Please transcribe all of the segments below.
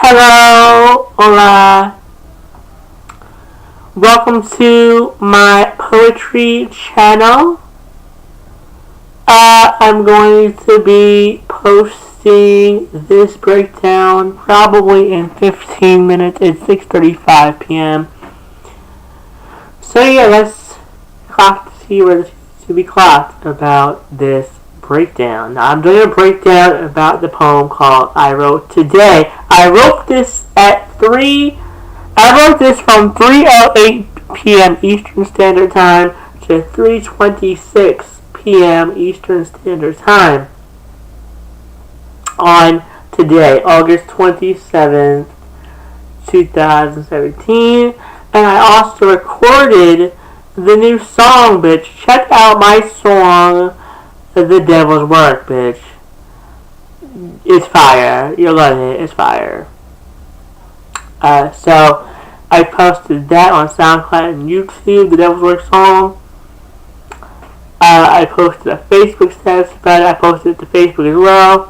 Hello, hola. Welcome to my poetry channel. I'm going to be posting this breakdown probably in 15 minutes. It's 6:35 p.m. So yeah, let's clock to see where this is to be clocked about this breakdown. Now, I'm doing a breakdown about the poem called I Wrote Today. I wrote this from 3:08 p.m. Eastern Standard Time to 3:26 p.m. Eastern Standard Time on today, August 27th, 2017. And I also recorded the new song, bitch. Check out my song, The Devil's Work, bitch. It's fire. You'll love it. It's fire. So I posted that on SoundCloud and YouTube, The Devil's Work song. I posted a Facebook status about it. I posted it to Facebook as well.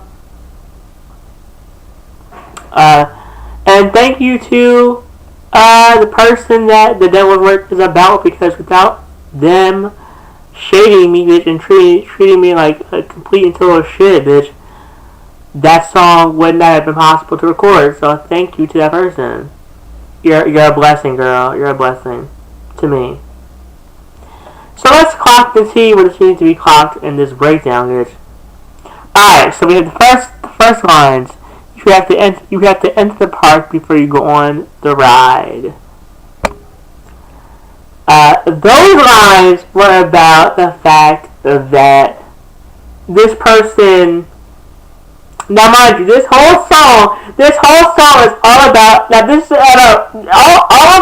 And thank you to the person that The Devil's Work is about, because without them shading me, bitch, and treating me like a complete and total shit, bitch, that song would not have been possible to record. So thank you to that person. You're a blessing, girl. You're a blessing to me. So let's clock and see what it needs to be clocked in this breakdown, bitch. Alright, so we have the first lines. You have to enter the park before you go on the ride. Those lines were about the fact that this person. Now, mind you, this whole song is all about. Now, this is the whole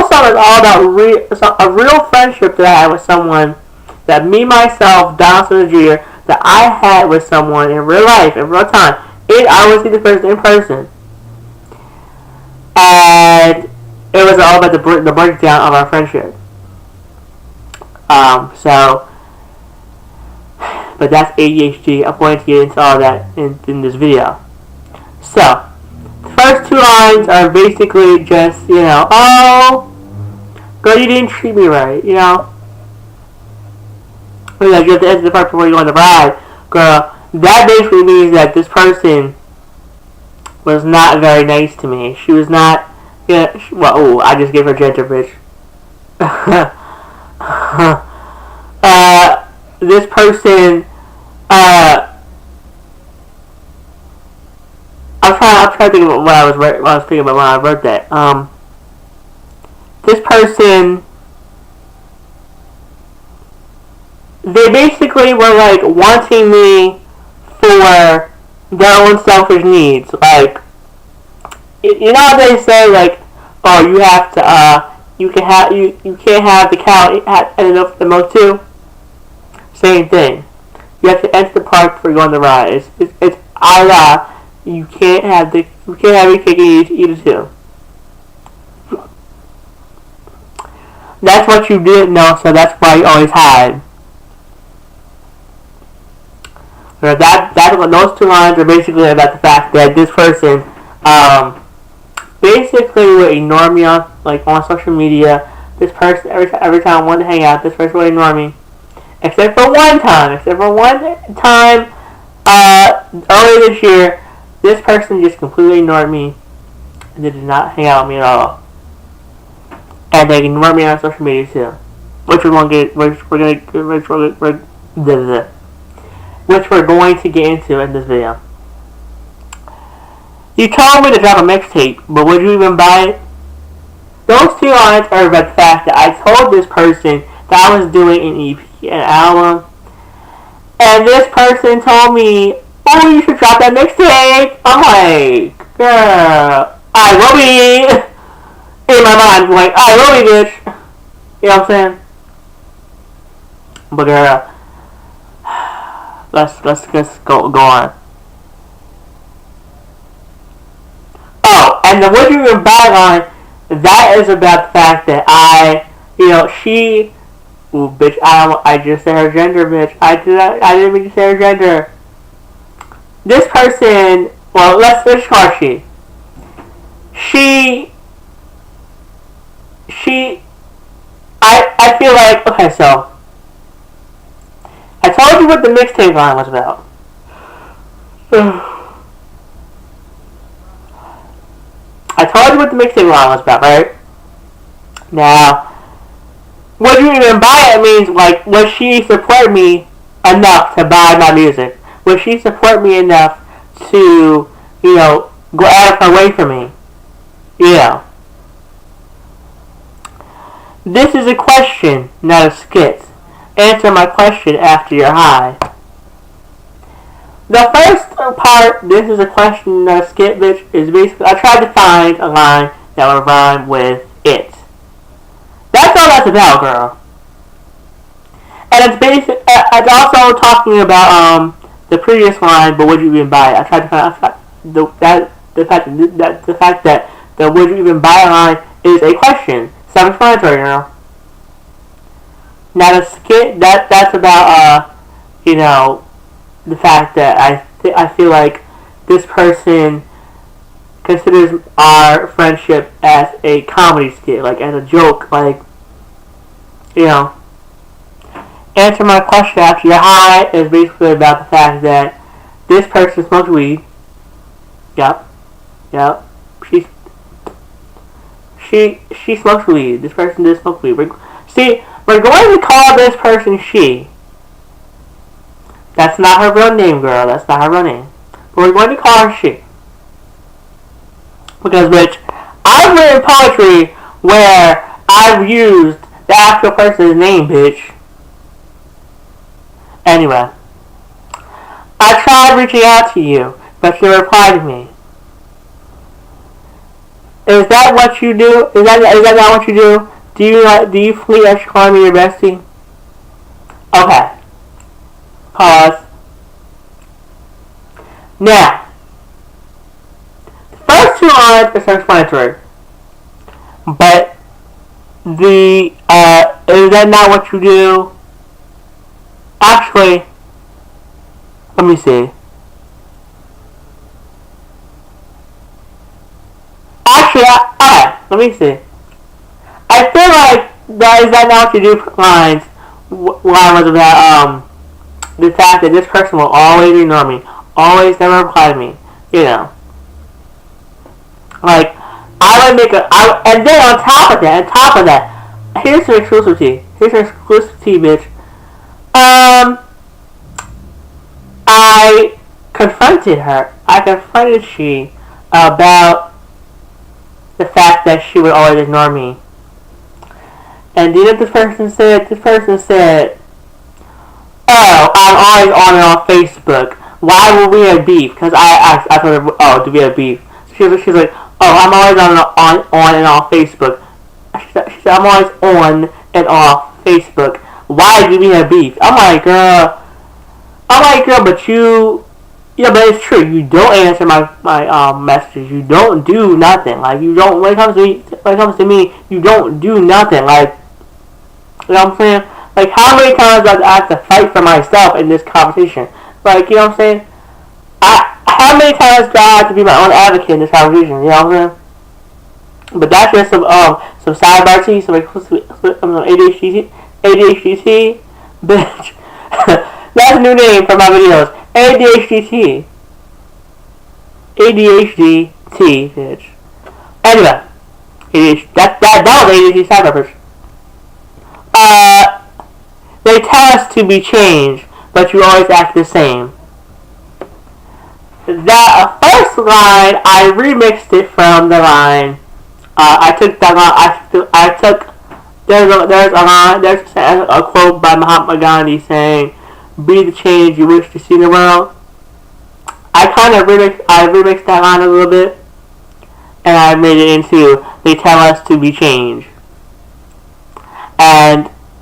song is all about a real friendship that I had with someone, that me, myself, Donaldson Jr., that I had with someone in real life, in real time. I was the person in person. And it was all about the breakdown of our friendship. But that's ADHD. I'm going to get into all that in this video. So, the first two lines are basically just, oh, girl, you didn't treat me right, you have to enter the park before you go on the ride. Girl, that basically means that this person was not very nice to me. She was not, I just gave her gender, bitch. This person, I'm trying to think of what I was thinking about when I wrote that. This person, they basically were like wanting me for their own selfish needs. Like, you know how they say, like, oh, you have to, you can't have the cow at enough for the milk too. Same thing. You have to enter the park before you go on the ride. It's a la, you can't have your cake and eat it too. That's what you didn't know, so that's why you always hide. Those two lines are basically about the fact that this person basically would ignore me on social media. This person, every time I wanted to hang out, this person would ignore me. Except for one time, earlier this year, this person just completely ignored me and they did not hang out with me at all. And they ignored me on social media too, which we're going to get into in this video. You told me to drop a mixtape, but would you even buy it? Those two lines are about the fact that I told this person that I was doing an EP, an album, and this person told me, oh, you should drop that mixtape. I'm like, girl, I will be. In my mind, I'm like, I will be, bitch. You know what I'm saying? But girl, let's go on. Oh, and the would you even buy line, that is about the fact that she. Ooh, bitch, I just said her gender, bitch. I didn't mean to say her gender. This person Well, let's call her she. She, she, I feel like, okay, so, I told you what the mixtape line was about. I told you what the mixtape line was about, right? Now, would you even buy it means, like, would she support me enough to buy my music? Would she support me enough to, go out of her way for me? You know. This is a question, not a skit. Answer my question after you're high. The first part, this is a question, not a skit, bitch, is basically, I tried to find a line that would rhyme with it. That's all that's about, girl. And it's also talking about the previous line, but would you even buy it? I tried to find the fact that the would you even buy it line is a question. Self-explanatory, girl. Now the skit that's about the fact that I feel like this person considers our friendship as a comedy skit, like as a joke, like Answer my question after you're high is basically about the fact that this person smokes weed. Yep. She smokes weed. This person did smoke weed. We're going to call this person she. That's not her real name, girl. That's not her real name. But we're going to call her she. Because, bitch, I've written poetry where I've used the actual person's name, bitch. Anyway. I tried reaching out to you, but you replied to me. Is that what you do? Is that not what you do? Do you flee after calling me your bestie? Okay. Pause. Now, the first two lines are self-explanatory. But is that not what you do? Actually, let me see. Actually, alright, let me see. I feel like is that not what you do lines line was about the fact that this person will always ignore me, always never reply to me, Like, I would make and then on top of that, here's an exclusivity. Here's an exclusivity, bitch. I confronted she about the fact that she would always ignore me. And do you know what this person said? This person said, "Oh, I'm always on and off Facebook. Why would we have beef?" Because I told her, "Oh, do we have beef?" She's like, "Oh, I'm always on and off Facebook." She said, "I'm always on and off Facebook. Why do we have beef?" I'm like, girl, but you, yeah, but it's true. You don't answer my messages. You don't do nothing. Like you don't when it comes to me, you don't do nothing. Like, you know what I'm saying? Like, how many times do I have to fight for myself in this conversation? Like, you know what I'm saying? How many times do I have to be my own advocate in this conversation? You know what I'm saying? But that's just some sidebar tea, some ADHD, bitch. That's a new name for my videos. ADHD, bitch. Anyway, that was ADHD sidebar. They tell us to be changed, but you always act the same. That first line, I remixed it from the line. I took that line. I took. There's a quote by Mahatma Gandhi saying, "Be the change you wish to see in the world." I remixed that line a little bit, and I made it into "They tell us to be changed."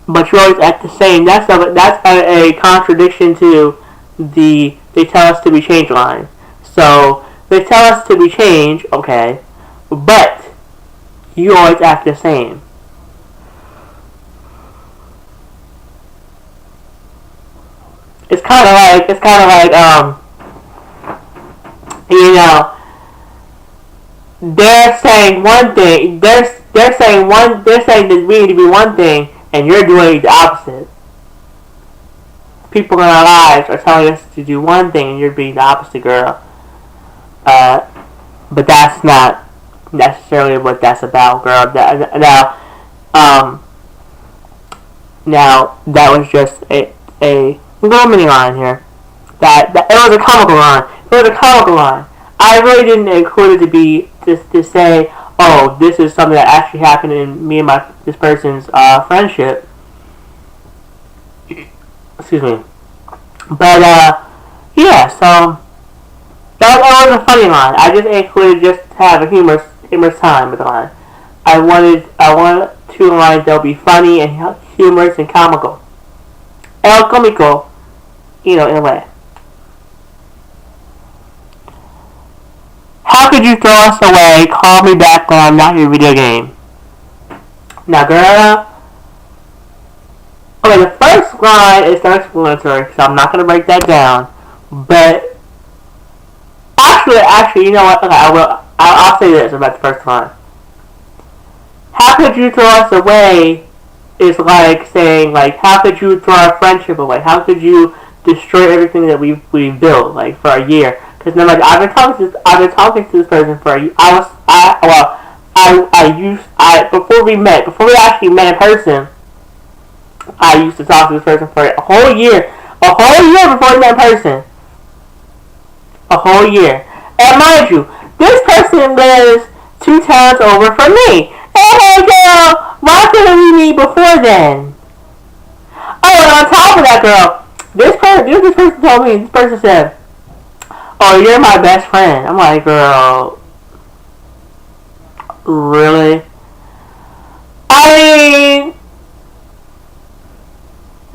But you always act the same. That's a contradiction to the "They tell us to be changed" line. So they tell us to be changed, okay, but you always act the same. It's kind of like You know, they're saying one thing. They're saying that we need to be one thing, and you're doing the opposite. People in our lives are telling us to do one thing, and you're being the opposite, girl. But that's not necessarily what that's about, girl. Now that was just a little mini line here. That it was a comical line. It was a comical line. I really didn't include it to be to say, oh, this is something that actually happened in me and this person's friendship. Excuse me. But yeah. So that was a funny line. I just included just to have a humorous time with the line. I wanted two lines that would be funny and humorous and comical. El comico, in a way. How could you throw us away? Call me back when I'm not your video game. Now, girl. Okay, the first line is self-explanatory, so I'm not going to break that down. But actually, you know what? Okay, I'll say this about the first line. How could you throw us away is like saying, like, how could you throw our friendship away? How could you destroy everything that we've built, like, for a year? Because then, like, I've been talking to this person for a year. Before we actually met in person, I used to talk to this person for a whole year before we met in person. A whole year. And mind you, this person lives 2 towns over from me. Hey girl, why couldn't we meet before then? Oh, and on top of that, girl, this person told me, this person said, oh, you're my best friend. I'm like, girl, really? I mean,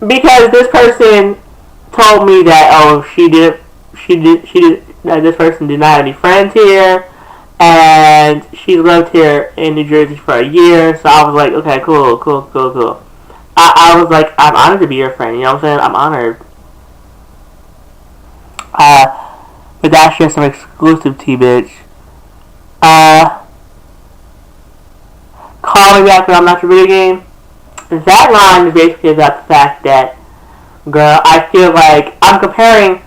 because this person told me that, oh, this person did not have any friends here, and she lived here in New Jersey for a year, so I was like, okay, cool. I was like, I'm honored to be your friend, you know what I'm saying? I'm honored. But that's just some exclusive tea, bitch. Call me back when I'm not your video game. That line is basically about the fact that, girl, I feel like I'm comparing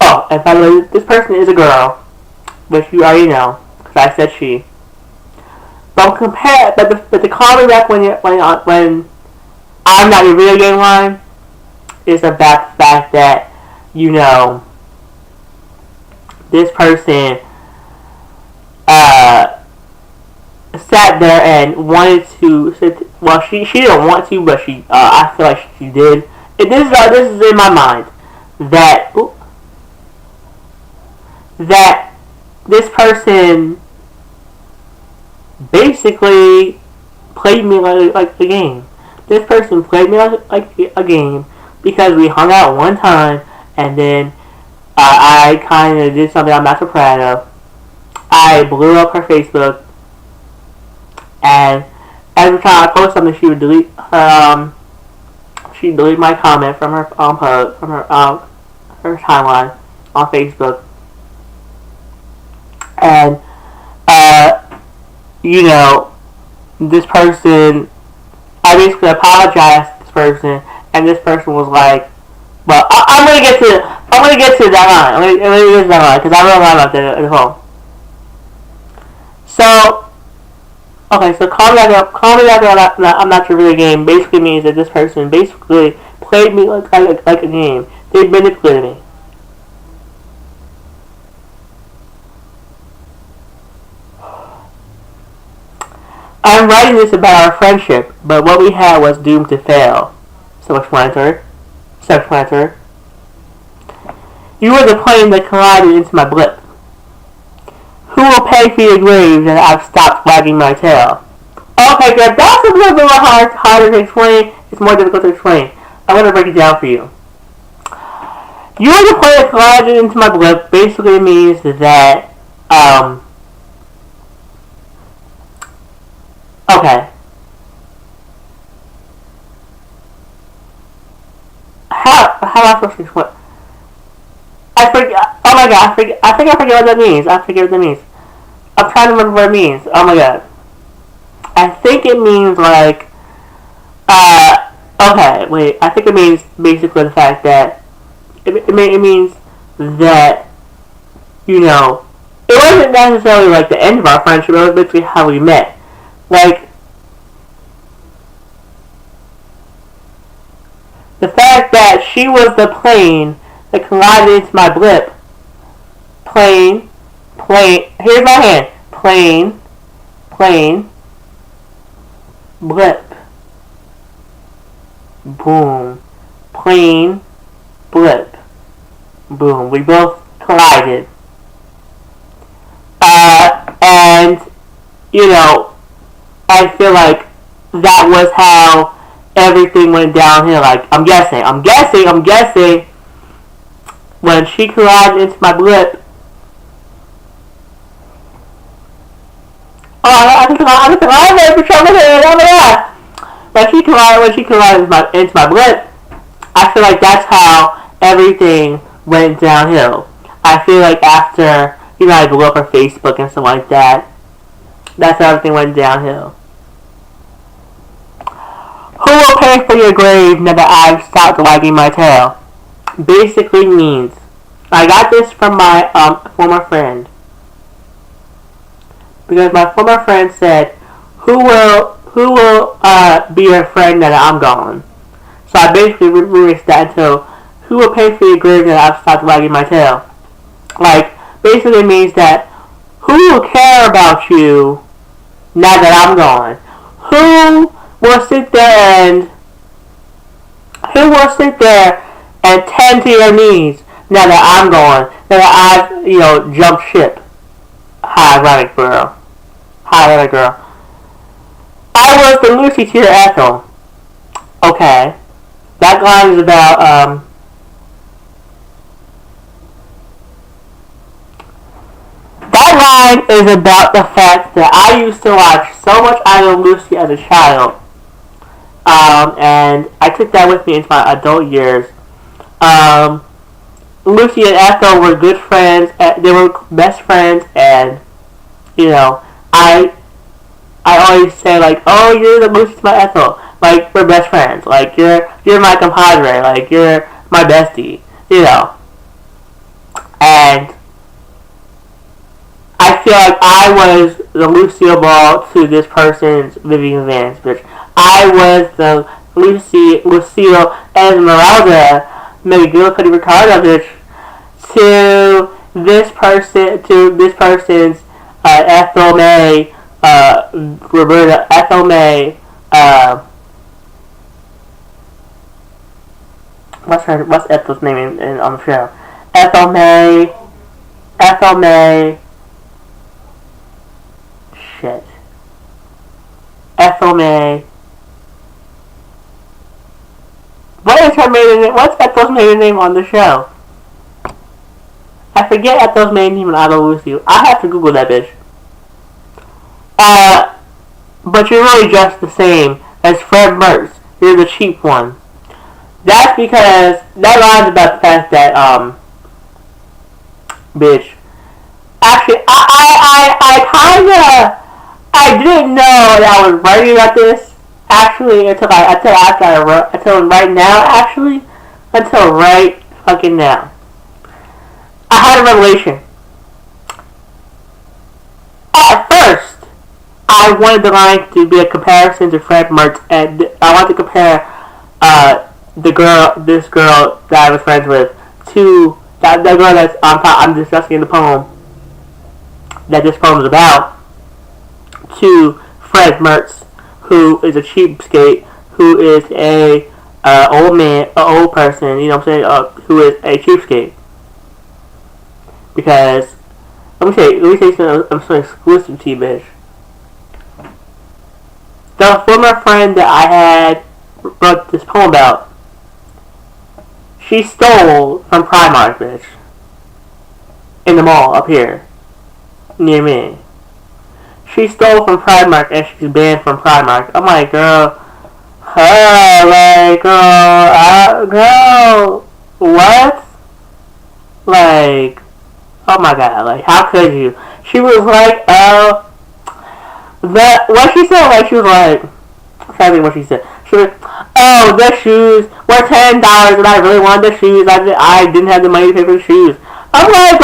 oh, and by the way, this person is a girl, which you already know, because I said she. But the call me back when I'm not your video game line is about the fact that, you know, this person sat there and wanted to. Well, she didn't want to, but I feel like she did. This is in my mind that this person basically played me like a game. This person played me like a game because we hung out one time, and then I kind of did something I'm not so proud of. I blew up her Facebook, and every time I post something, she would delete she'd delete my comment from her post, from her timeline on Facebook, and you know, this person, I basically apologized to this person, and this person was like, well, I'm gonna get to that line. I'm gonna get to that line because I don't know about that at all. So, okay, so call me back. I'm not your video game. Basically means that this person basically played me like a game. They manipulated me. I'm writing this about our friendship, but what we had was doomed to fail. Self-explanatory. You were the plane that collided into my blip. Who will pay for your grave that I've stopped wagging my tail? Okay, good. That's a little bit harder to explain. It's more difficult to explain. I'm going to break it down for you. You were the plane that collided into my blip basically means that, Okay. How am I supposed to explain? I forget. Oh my god! I think I forget what that means. I forget what that means. I'm trying to remember what it means. Oh my god. I think it means like. Okay. Wait. I think it means basically the fact that it means that you know it wasn't necessarily like the end of our friendship. It was basically how we met. Like the fact that she was the plane that collided into my blip. Plane. Here's my hand. Plane, blip, boom, plane, blip, boom. We both collided. And, you know, I feel like that was how everything went downhill. Like, I'm guessing, when she collided into my blip, I think when she collided into my blip, I feel like that's how everything went downhill. I feel like after, you know, I blew up her Facebook and stuff like that, that's how everything went downhill. Who will pay for your grave now that I've stopped wagging my tail? Basically means, I got this from my former friend. Because my former friend said, who will be your friend now that I'm gone? So I basically remixed that into, who will pay for your grave now that I've stopped wagging my tail? Like, basically means that, who will care about you now that I'm gone? Who will sit there and tend to your needs now that I'm gone? Now that I've, you know, jumped ship. Hi, ironic girl. I was the Lucy to your Ethel. Okay. That line is about, that line is about the fact that I used to watch so much I Love Lucy as a child. And I took that with me into my adult years. Lucy and Ethel were good friends. They were best friends, and you know, I always say like, oh, you're the Lucy to my Ethel. Like, we're best friends. Like, you're my compadre. Like, you're my bestie. You know. And I feel like I was the Lucille Ball to this person's Vivian Vance, bitch. I was the Lucille Esmeralda, McGillicuddy Ricardo, bitch, to this person's Ethel May, Roberta, Ethel May, what's Ethel's name on the show? Ethel May, shit. Ethel May. What's Ethel's maiden name on the show? I forget Ethel's maiden name on I Love Lucy. I have to Google that bitch. But you're really just the same as Fred Mertz. You're the cheap one. That's because that line's about the fact that, bitch. Actually, I didn't know that I was writing about this, actually, until right now, actually. Until right fucking now. I had a revelation. At first, I wanted the line to be a comparison to Fred Mertz, and I wanted to compare this girl that I was friends with, to that girl that's I'm discussing in the poem, that this poem is about, to Fred Mertz, who is a cheapskate, who is a old person, you know what I'm saying, who is a cheapskate. Because let me say something exclusive to you, bitch. The former friend that I had wrote this poem about, she stole from Primark, bitch. In the mall up here, near me. she stole from Primark and she's banned from Primark. I'm like, girl, like, girl, what? Like, oh my god, like, how could you? She was like, what she said, like, she was like, I'm trying to think what she said. She was like, oh, the shoes were $10 and I really wanted the shoes. I didn't have the money to pay for the shoes. I'm like,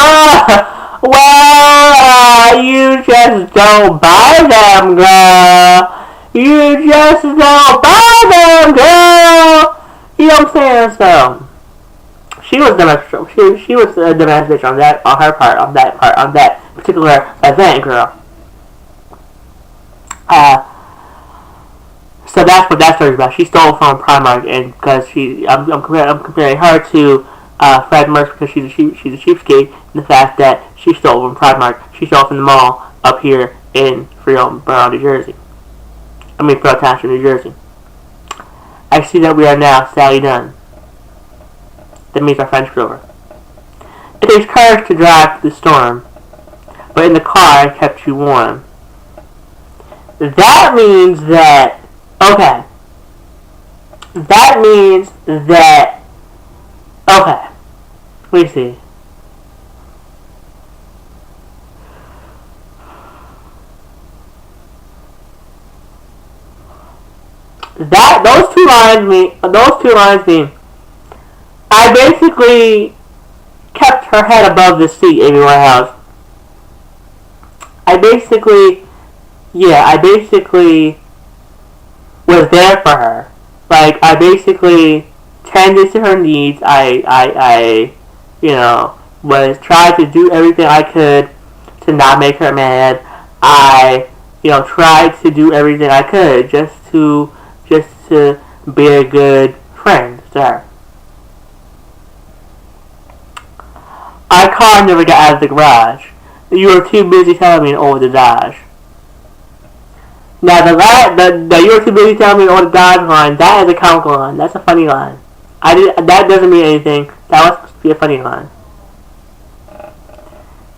well, you just don't buy them, girl. You just don't buy them, girl. You know what I'm saying? So, she was domestic. She was a domestic on that particular event, girl. So that's what that story's about. She stole from Primark, and because I'm comparing her to Fred Mercer because she's a cheapskate, and the fact that she stole from Primark, she stole from the mall up here in Freetown, New Jersey. Freetown Township, New Jersey. I see that we are now Sally Dunn. That means our friendship's over. It takes courage to drive through the storm, but in the car I kept you warm. That means that, okay. That means that, okay. Let me see. Those two lines mean, I basically kept her head above the seat everywhere else. I basically was there for her. Like, I basically tended to her needs. I was trying to do everything I could to not make her mad. I, tried to do everything I could just to be a good friend to her. Our car never got out of the garage. You were too busy telling me to over the Dodge. Now, the you were too busy telling me to over the Dodge line, that is a comical line. That's a funny line. That doesn't mean anything. That was supposed to be a funny line.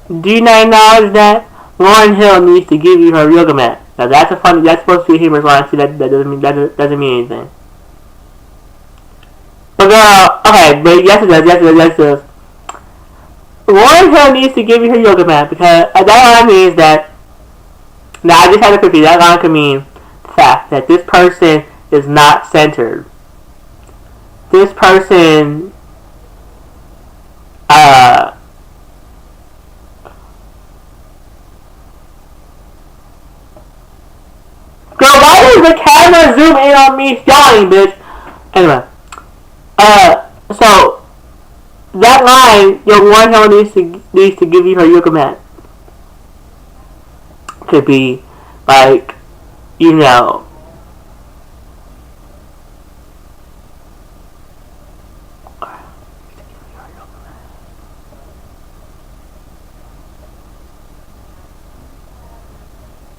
Do you not acknowledge that Lauryn Hill needs to give you her yoga mat? Now, that's supposed to be a humorous line, too. That doesn't mean anything. But girl, okay, but yes it does. Lauryn Hill needs to give you her yoga mat because that line means that. Now I just had to quickly. That line could mean the fact that this person is not centered. This person, girl, why does the camera zoom in on me yawning, bitch? Anyway, so. That line, Lauryn Hill needs to give you her yoga mat. Could be like,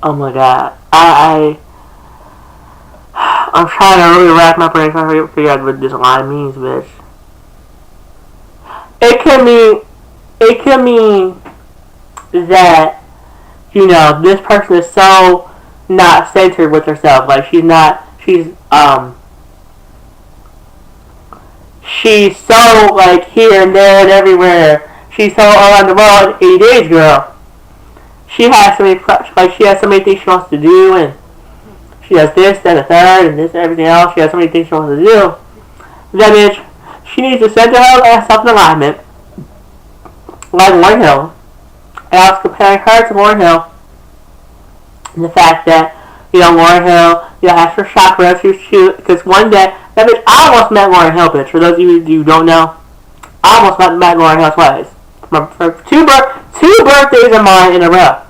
oh my god, I'm trying to really rack my brain trying to figure out what this line means, bitch. It could mean that, this person is so not centered with herself. Like, she's so, like, here and there and everywhere. She's so around the world in 80 days, girl. She has so many things she wants to do, and she does this, and the third, and this, and everything else. She has so many things she wants to do. That bitch, she needs to center herself in alignment, like Lauryn Hill. And I was comparing her to Lauryn Hill, and the fact that, Lauryn Hill, has her chakras, because one day, that bitch, I almost met Lauryn Hill, bitch. For those of you who don't know, I almost met Lauryn Hill twice. For two birthdays of mine in a row.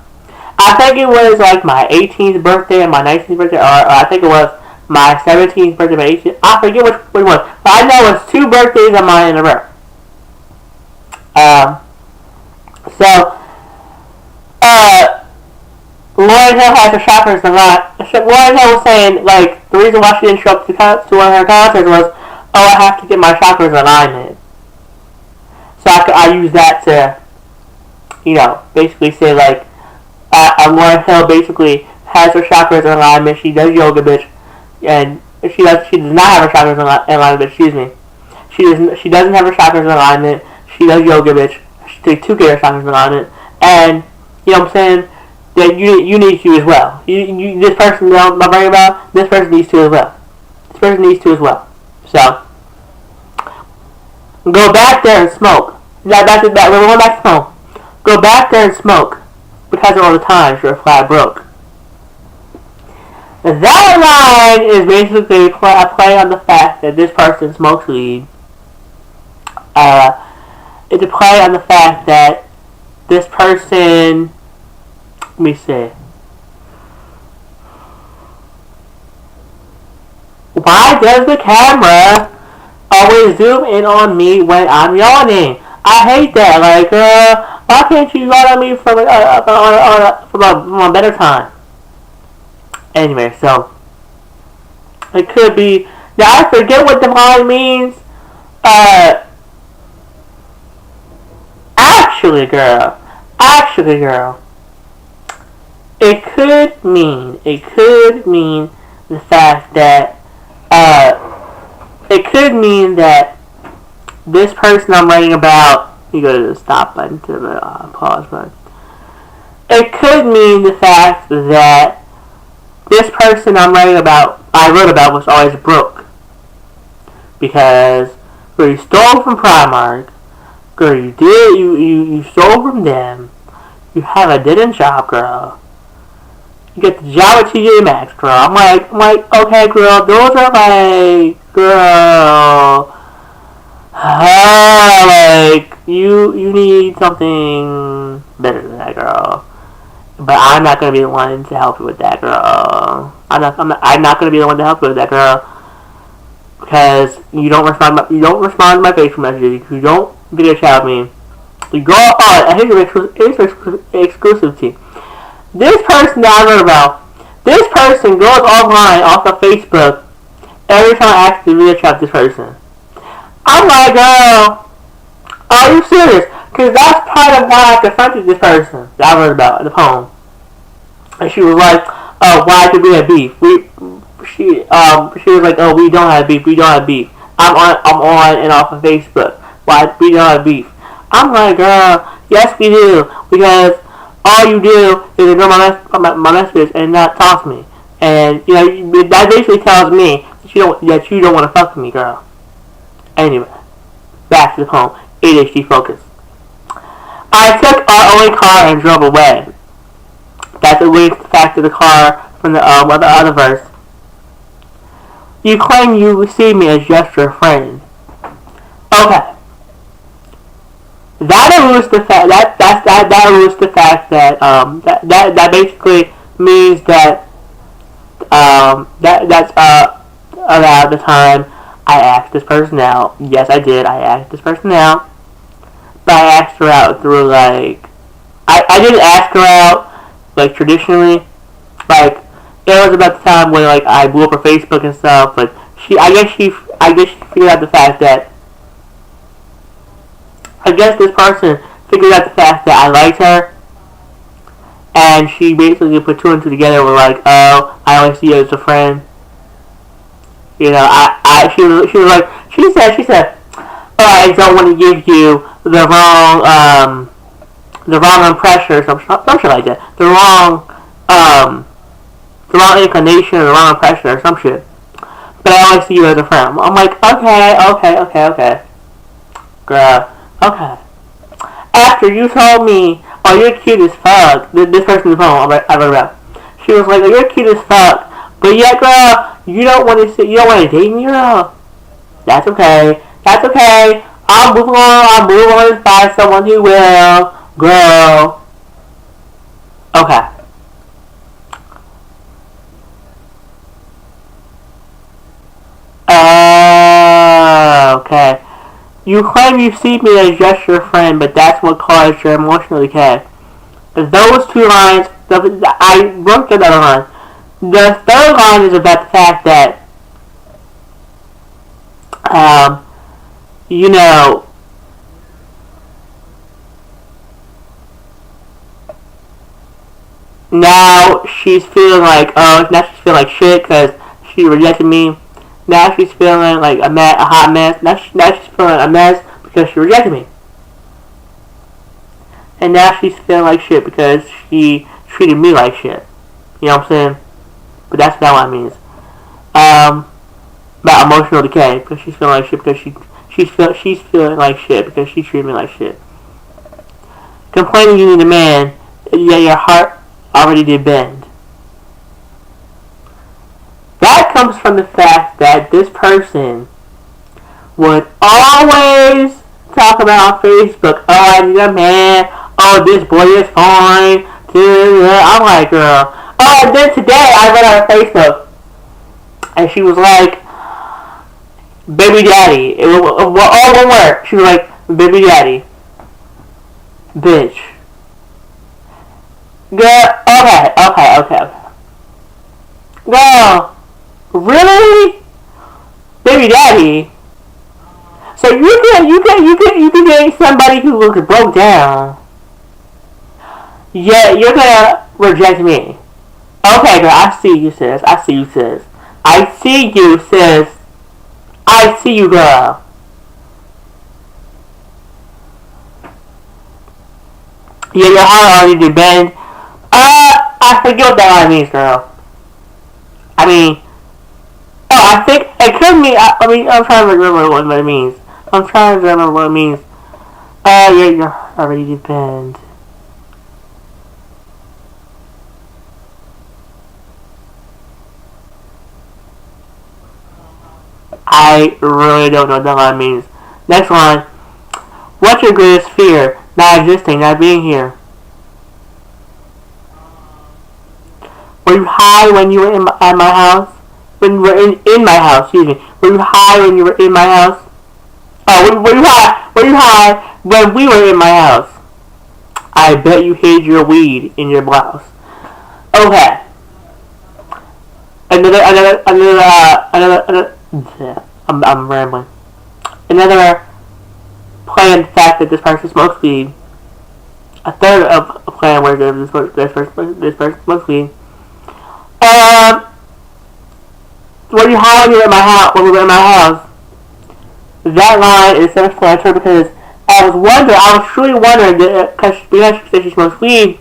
I think it was like my 18th birthday and my 19th birthday, or I think it was my 17th birthday, my 18th. I forget which one it was. But I know it was 2 birthdays of mine in a row. Lauryn Hill has her chakras a lot. Lauryn Hill was saying, like, the reason why she didn't show up to one of her concerts was, I have to get my chakras in alignment. So I use that to, basically say, like, Lauryn Hill basically has her chakras in alignment. She does yoga, bitch, and she does not have her chakras in alignment. Excuse me. She doesn't have her chakras in alignment. She does yoga, bitch. She takes 2 chakras in alignment, and you know what I'm saying. That you need to as well. This person that I'm writing about, this person needs to as well. This person needs to as well. So go back there and smoke. We're going back to smoke. Go back there and smoke because of all the times you're flat broke. That line is basically a play on the fact that this person smokes weed. It's a play on the fact that this person. Let me see. Why does the camera always zoom in on me when I'm yawning? I hate that. Like, why can't you yawn at me from a better time? Anyway, so it could be. Now I forget what the line means. Actually, girl. It could mean the fact that it could mean that this person I'm writing about. You go to the stop button to the pause button. It could mean the fact that this person I wrote about was always broke because girl, you stole from Primark. Girl, you stole from them. You have a dead end job, girl. You get the job at TJ Maxx, girl. I'm like, okay, girl, those are like, girl, like, you need something better than that, girl. But I'm not gonna be the one to help you with that, girl. I'm not gonna be the one to help you with that, girl, because you don't respond to my Facebook messages. You don't video chat me. You go on. Here's exclusivity. This person that I wrote about, this person goes online off of Facebook every time I ask to video chat this person. I'm like, girl, are you serious? Because that's part of why I confronted this person that I wrote about in the poem. And she was like, why did we have beef? She was like, oh, we don't have beef. I'm on and off of Facebook. Why we don't have beef? I'm like, girl, yes we do, because all you do is ignore my messages and not talk to me, and you know that basically tells me that you don't want to fuck with me, girl. Anyway, back to the poem. ADHD focus. I took our only car and drove away. That's a link to the fact of the car from the other verse. You claim you see me as just your friend. Okay. That alludes to the fact that basically means that that's around the time I asked this person out. Yes, I did. I asked this person out, but I asked her out through like I didn't ask her out like traditionally. Like it was about the time when like I blew up her Facebook and stuff. But I guess she figured out the fact that. I guess this person figured out the fact that I liked her, and she basically put 2 and 2 together. With like, oh, I only see you as a friend. You know, she said, oh, I don't want to give you the wrong impression or some shit like that. The wrong inclination or the wrong impression or some shit. But I only see you as a friend. I'm like, okay, girl. Okay. After you told me, oh, you're cute as fuck. This person's phone I wrote about. She was like, oh, you're cute as fuck. But yeah, girl, you don't want to date me, girl. That's okay. I'll move on and find someone who will. Girl. Okay. Okay. You claim you see me as just your friend, but that's what caused your emotional decay. Those 2 lines, I wrote the other line. The third line is about the fact that, you know, now she's feeling like, now she's feeling like shit because she rejected me. Now she's feeling like a hot mess. Now she's feeling a mess because she rejected me. And now she's feeling like shit because she treated me like shit. You know what I'm saying? But that's not what it means. About emotional decay because she's feeling like shit because she's feeling like shit because she treated me like shit. Complaining you need a man, yet your heart already did bend. That comes from the fact that this person would always talk about on Facebook, oh, I need a man, oh, this boy is fine. I'm like, girl. Oh, and then today I read on Facebook, and she was like, baby daddy. It was all one word. She was like, baby daddy. Bitch. Girl, okay. Girl, really? Baby daddy? So you can date somebody who looks broke down. Yeah, you're gonna reject me. Okay, girl, I see you, sis. I see you, sis. I see you, sis. I see you, girl. Yeah, your heart already did bend. I forget what that line means, girl. I mean, I think it could mean. I'm trying to remember what it means. Yeah, your heart already did bend. I really don't know what that line means. Next line. What's your greatest fear? Not existing, not being here. Were you high when you were at my house? When you were in my house, excuse me. Were you high when you were in my house? Oh, were you high? Were you high when we were in my house? I bet you hid your weed in your blouse. Okay. Another. I'm rambling. Another planned fact that this person smokes weed. A third of a plan where this person smokes weed. Were you high when you were at my house? When we were at my house? That line is self-explanatory because I was truly wondering because she said she smokes weed.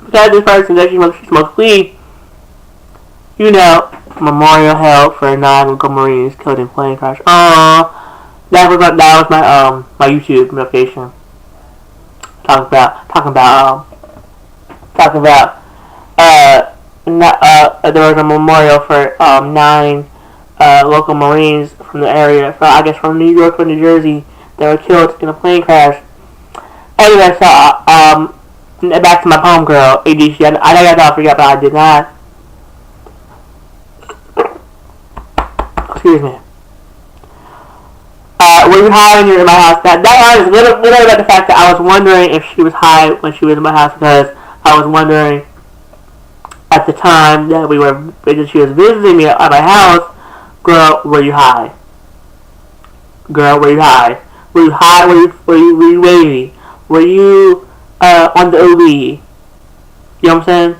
Because this person said she smokes weed. You know, memorial held for 9 local Marines killed in plane crash. That was my YouTube notification. Talking about there was a memorial for 9 local Marines from the area, from New York or New Jersey, that were killed in a plane crash. Anyway, so back to my poem, girl. ADC. I know I thought I forgot, but I did not. Excuse me. Were you high when you were in my house? That line is literally about the fact that I was wondering if she was high when she was in my house because I was wondering at the time that she was visiting me at my house. Girl, were you high? Girl, were you high? Were you high? Were you wavy? Were you on the OB? You know what I'm saying?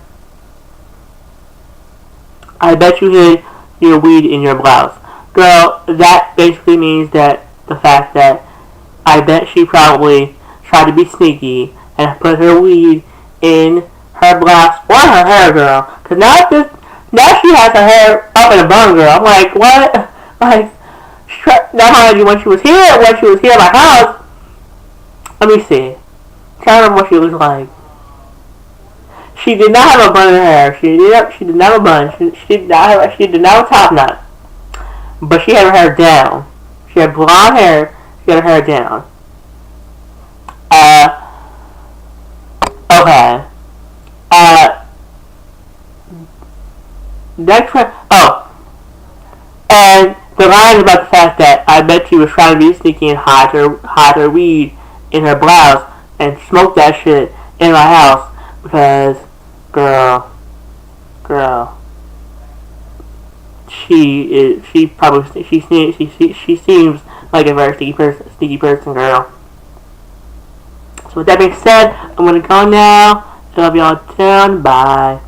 I bet you hid your weed in your blouse. Girl, that basically means that the fact that I bet she probably tried to be sneaky and put her weed in her blouse or her hair, girl. Cause now she has her hair up in a bun, girl. I'm like, what? Like, now when she was here at my house. Let me see. I'm trying to remember what she looked like. She did not have a bun in her hair. She did not have a bun. She did not have a top knot. But she had her hair down. She had blonde hair. She had her hair down. Okay. Next one. Oh. And the line is about the fact that I bet she was trying to be sneaky and hide her weed in her blouse and smoke that shit in my house because, girl, she seems like a very sneaky person, girl. So with that being said, I'm gonna go now. I love y'all. Bye.